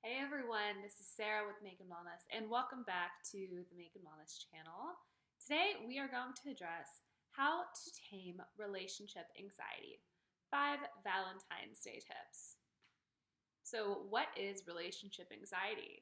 Hey everyone, this is Sarah with Makin Wellness, and welcome back to the Makin Wellness channel. Today we are going to address how to tame relationship anxiety. 5 Valentine's Day tips. So, what is relationship anxiety?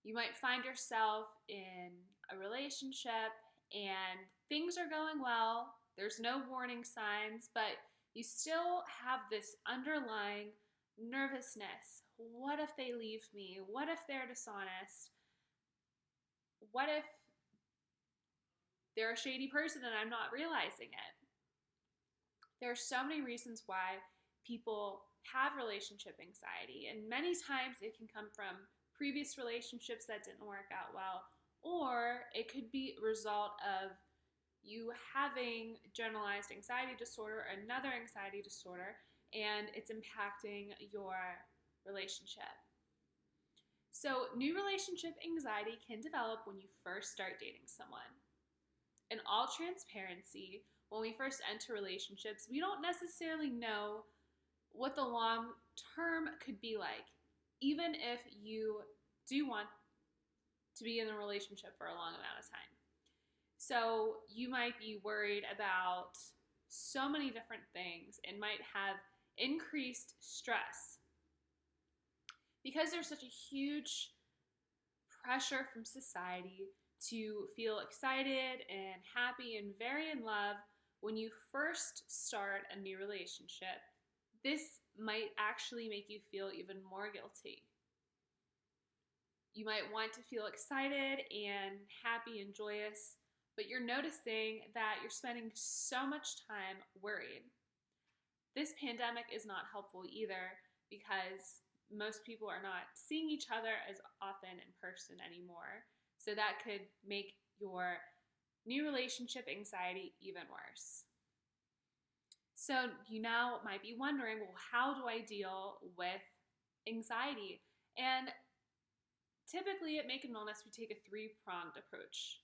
You might find yourself in a relationship and things are going well, there's no warning signs, but you still have this underlying nervousness. What if they leave me? What if they're dishonest? What if they're a shady person and I'm not realizing it? There are so many reasons why people have relationship anxiety, and many times it can come from previous relationships that didn't work out well, or it could be a result of you having generalized anxiety disorder or another anxiety disorder, and it's impacting your relationship. So, new relationship anxiety can develop when you first start dating someone. In all transparency, when we first enter relationships, we don't necessarily know what the long term could be like, even if you do want to be in a relationship for a long amount of time. So, you might be worried about so many different things and might have increased stress because there's such a huge pressure from society to feel excited and happy and very in love when you first start a new relationship. This might actually make you feel even more guilty. You might want to feel excited and happy and joyous, but you're noticing that you're spending so much time worried. This pandemic is not helpful either because most people are not seeing each other as often in person anymore. So that could make your new relationship anxiety even worse. So you now might be wondering, well, how do I deal with anxiety? And typically at Makin Wellness, we take a 3-pronged approach.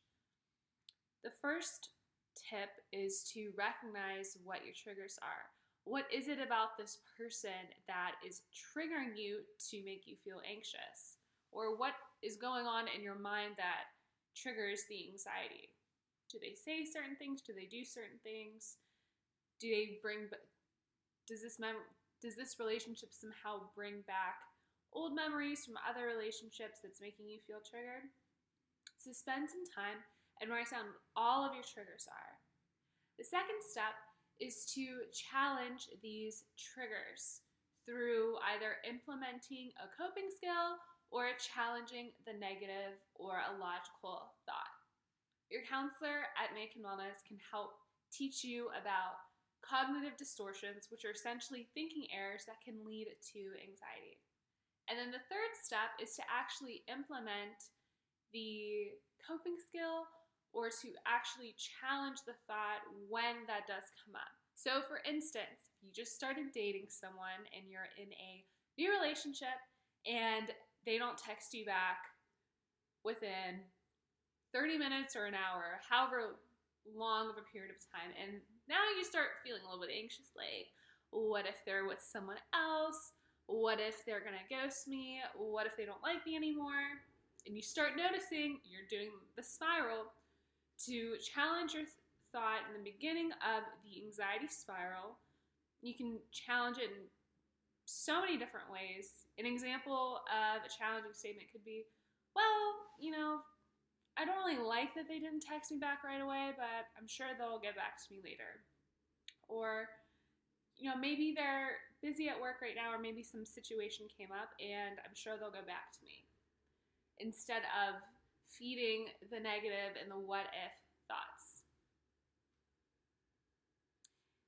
The first tip is to recognize what your triggers are. What is it about this person that is triggering you to make you feel anxious? Or what is going on in your mind that triggers the anxiety? Do they say certain things? Do they do certain things? Does this relationship somehow bring back old memories from other relationships that's making you feel triggered? So spend some time and write down all of your triggers are. The second step is to challenge these triggers through either implementing a coping skill or challenging the negative or a logical thought. Your counselor at Makin Wellness can help teach you about cognitive distortions, which are essentially thinking errors that can lead to anxiety. And then the third step is to actually implement the coping skill or to actually challenge the thought when that does come up. So for instance, if you just started dating someone and you're in a new relationship and they don't text you back within 30 minutes or an hour, however long of a period of time, and now you start feeling a little bit anxious, like, what if they're with someone else? What if they're gonna ghost me? What if they don't like me anymore? And you start noticing you're doing the spiral. To challenge your thought in the beginning of the anxiety spiral, you can challenge it in so many different ways. An example of a challenging statement could be, well, I don't really like that they didn't text me back right away, but I'm sure they'll get back to me later. Or, maybe they're busy at work right now, or maybe some situation came up and I'm sure they'll go back to me. Instead of feeding the negative and the what if thoughts.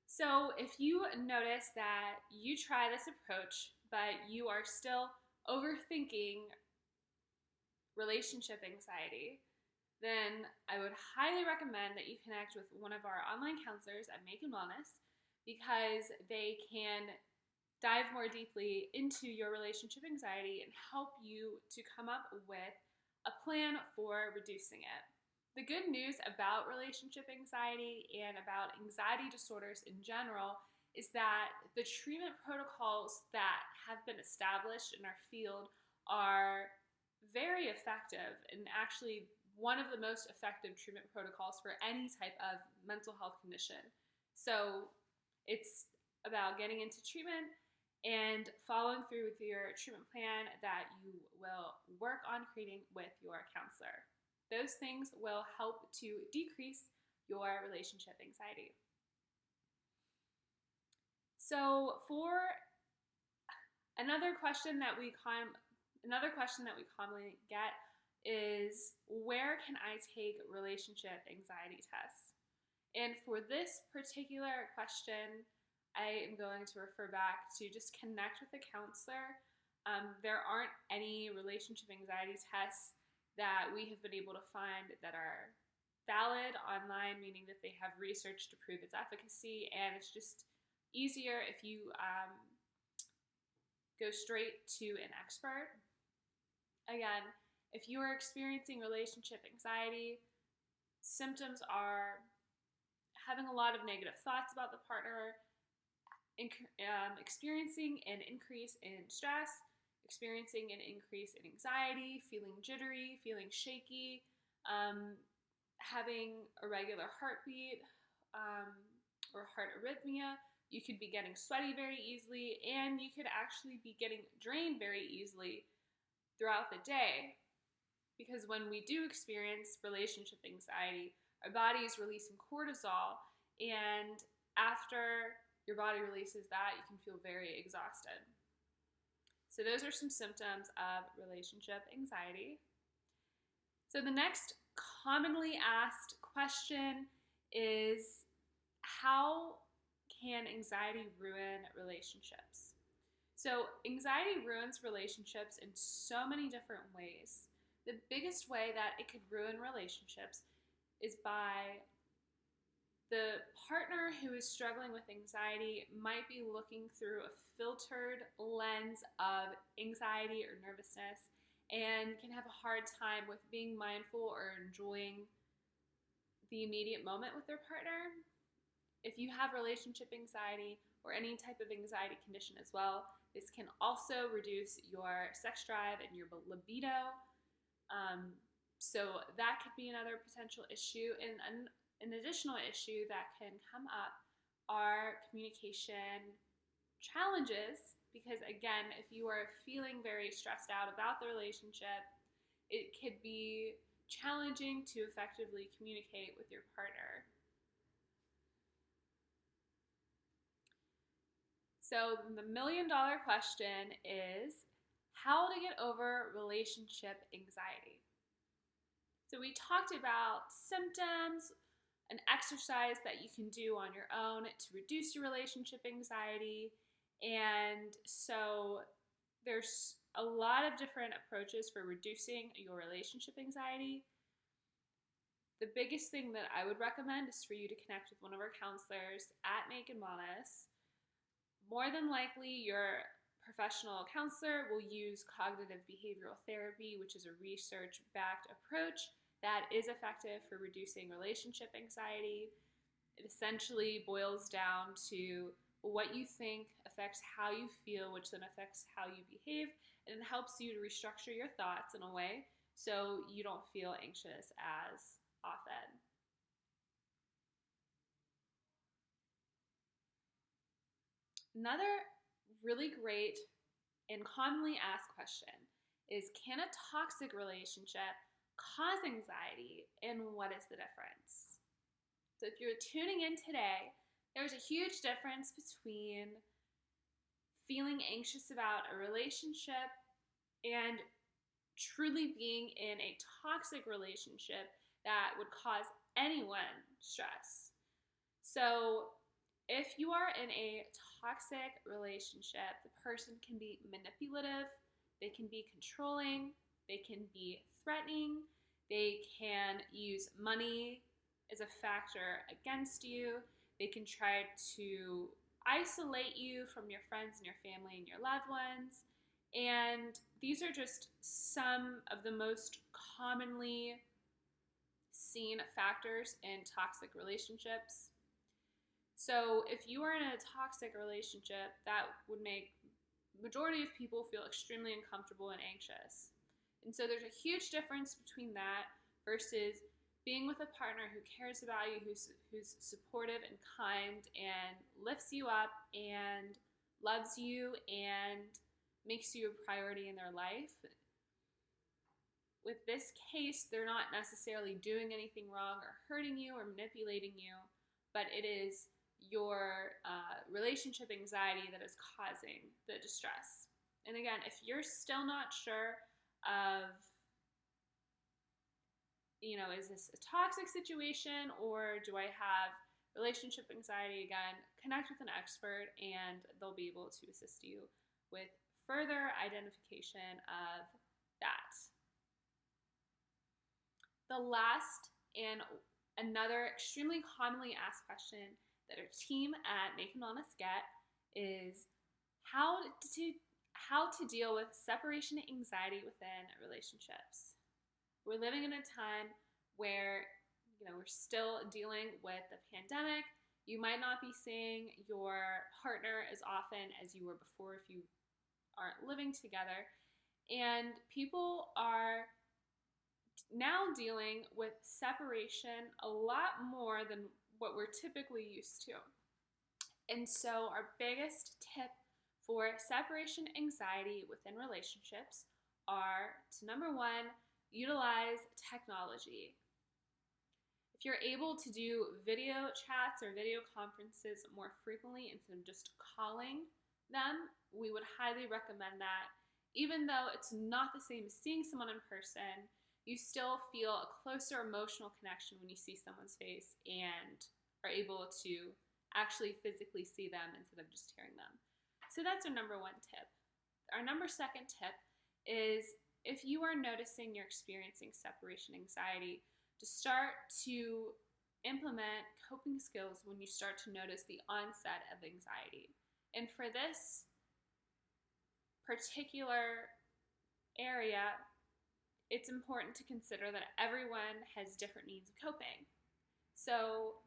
So if you notice that you try this approach, but you are still overthinking relationship anxiety, then I would highly recommend that you connect with one of our online counselors at Makin Wellness, because they can dive more deeply into your relationship anxiety and help you to come up with a plan for reducing it. The good news about relationship anxiety and about anxiety disorders in general is that the treatment protocols that have been established in our field are very effective and actually one of the most effective treatment protocols for any type of mental health condition. So it's about getting into treatment and following through with your treatment plan that you will work on creating with your counselor. Those things will help to decrease your relationship anxiety. So for another question that we commonly get is, where can I take relationship anxiety tests? And for this particular question, I am going to refer back to just connect with a counselor. There aren't any relationship anxiety tests that we have been able to find that are valid online, meaning that they have research to prove its efficacy, and it's just easier if you go straight to an expert. Again, if you are experiencing relationship anxiety, symptoms are having a lot of negative thoughts about the partner, experiencing an increase in stress, experiencing an increase in anxiety, feeling jittery, feeling shaky, having irregular heartbeat or heart arrhythmia. You could be getting sweaty very easily, and you could actually be getting drained very easily throughout the day. Because when we do experience relationship anxiety, our body is releasing cortisol, and after your body releases that, you can feel very exhausted. So those are some symptoms of relationship anxiety. So the next commonly asked question is, how can anxiety ruin relationships? So anxiety ruins relationships in so many different ways. The biggest way that it could ruin relationships is by the partner who is struggling with anxiety might be looking through a filtered lens of anxiety or nervousness and can have a hard time with being mindful or enjoying the immediate moment with their partner. If you have relationship anxiety or any type of anxiety condition as well, this can also reduce your sex drive and your libido. So that could be another potential issue. And an additional issue that can come up are communication challenges, because again, if you are feeling very stressed out about the relationship, it could be challenging to effectively communicate with your partner. So the $1 million question is, how to get over relationship anxiety. So we talked about symptoms, an exercise that you can do on your own to reduce your relationship anxiety. And so there's a lot of different approaches for reducing your relationship anxiety. The biggest thing that I would recommend is for you to connect with one of our counselors at Makin Wellness. More than likely, your professional counselor will use cognitive behavioral therapy, which is a research-backed approach that is effective for reducing relationship anxiety. It essentially boils down to what you think affects how you feel, which then affects how you behave, and it helps you to restructure your thoughts in a way so you don't feel anxious as often. Another really great and commonly asked question is, can a toxic relationship cause anxiety, and what is the difference? So if you're tuning in today, there's a huge difference between feeling anxious about a relationship and truly being in a toxic relationship that would cause anyone stress. So if you are in a toxic relationship, the person can be manipulative, they can be controlling, they can be threatening, they can use money as a factor against you, they can try to isolate you from your friends and your family and your loved ones. And these are just some of the most commonly seen factors in toxic relationships. So if you are in a toxic relationship, that would make majority of people feel extremely uncomfortable and anxious. And so there's a huge difference between that versus being with a partner who cares about you, who's supportive and kind and lifts you up and loves you and makes you a priority in their life. With this case, they're not necessarily doing anything wrong or hurting you or manipulating you, but it is your relationship anxiety that is causing the distress. And again, if you're still not sure of, is this a toxic situation or do I have relationship anxiety? Again, connect with an expert and they'll be able to assist you with further identification of that. The last and another extremely commonly asked question that our team at Makin Wellness get is how to deal with separation anxiety within relationships. We're living in a time where we're still dealing with the pandemic. You might not be seeing your partner as often as you were before if you aren't living together. And people are now dealing with separation a lot more than what we're typically used to. And so our biggest tip for separation anxiety within relationships are to, number one, utilize technology. If you're able to do video chats or video conferences more frequently instead of just calling them, we would highly recommend that. Even though it's not the same as seeing someone in person, you still feel a closer emotional connection when you see someone's face and are able to actually physically see them instead of just hearing them. So that's our number one tip. Our second tip is if you are noticing you're experiencing separation anxiety, to start to implement coping skills when you start to notice the onset of anxiety. And for this particular area, it's important to consider that everyone has different means of coping. So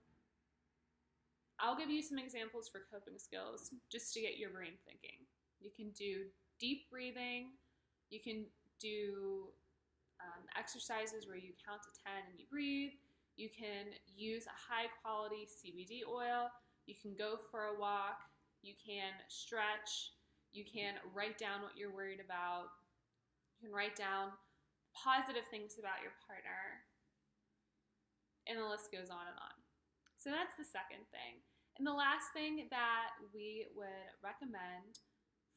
I'll give you some examples for coping skills just to get your brain thinking. You can do deep breathing. You can do exercises where you count to 10 and you breathe. You can use a high quality CBD oil. You can go for a walk. You can stretch. You can write down what you're worried about. You can write down positive things about your partner. And the list goes on and on. So that's the second thing. And the last thing that we would recommend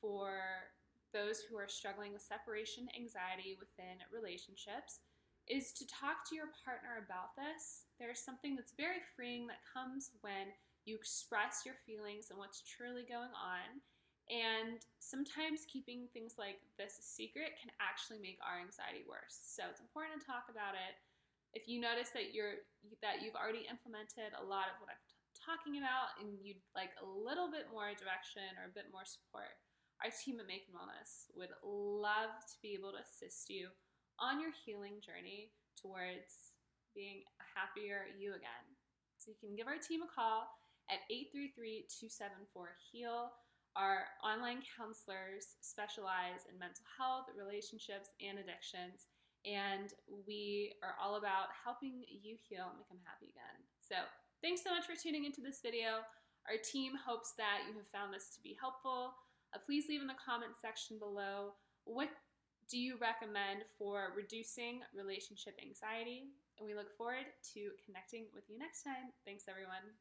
for those who are struggling with separation anxiety within relationships is to talk to your partner about this. There's something that's very freeing that comes when you express your feelings and what's truly going on. And sometimes keeping things like this a secret can actually make our anxiety worse. So it's important to talk about it. If you notice that you've already implemented a lot of what I'm talking about and you'd like a little bit more direction or a bit more support, our team at Makin Wellness would love to be able to assist you on your healing journey towards being a happier you again. So you can give our team a call at 833-274-HEAL. Our online counselors specialize in mental health, relationships, and addictions, and we are all about helping you heal and become happy again. So thanks so much for tuning into this video. Our team hopes that you have found this to be helpful. Please leave in the comment section below what do you recommend for reducing relationship anxiety, and we look forward to connecting with you next time. Thanks, everyone.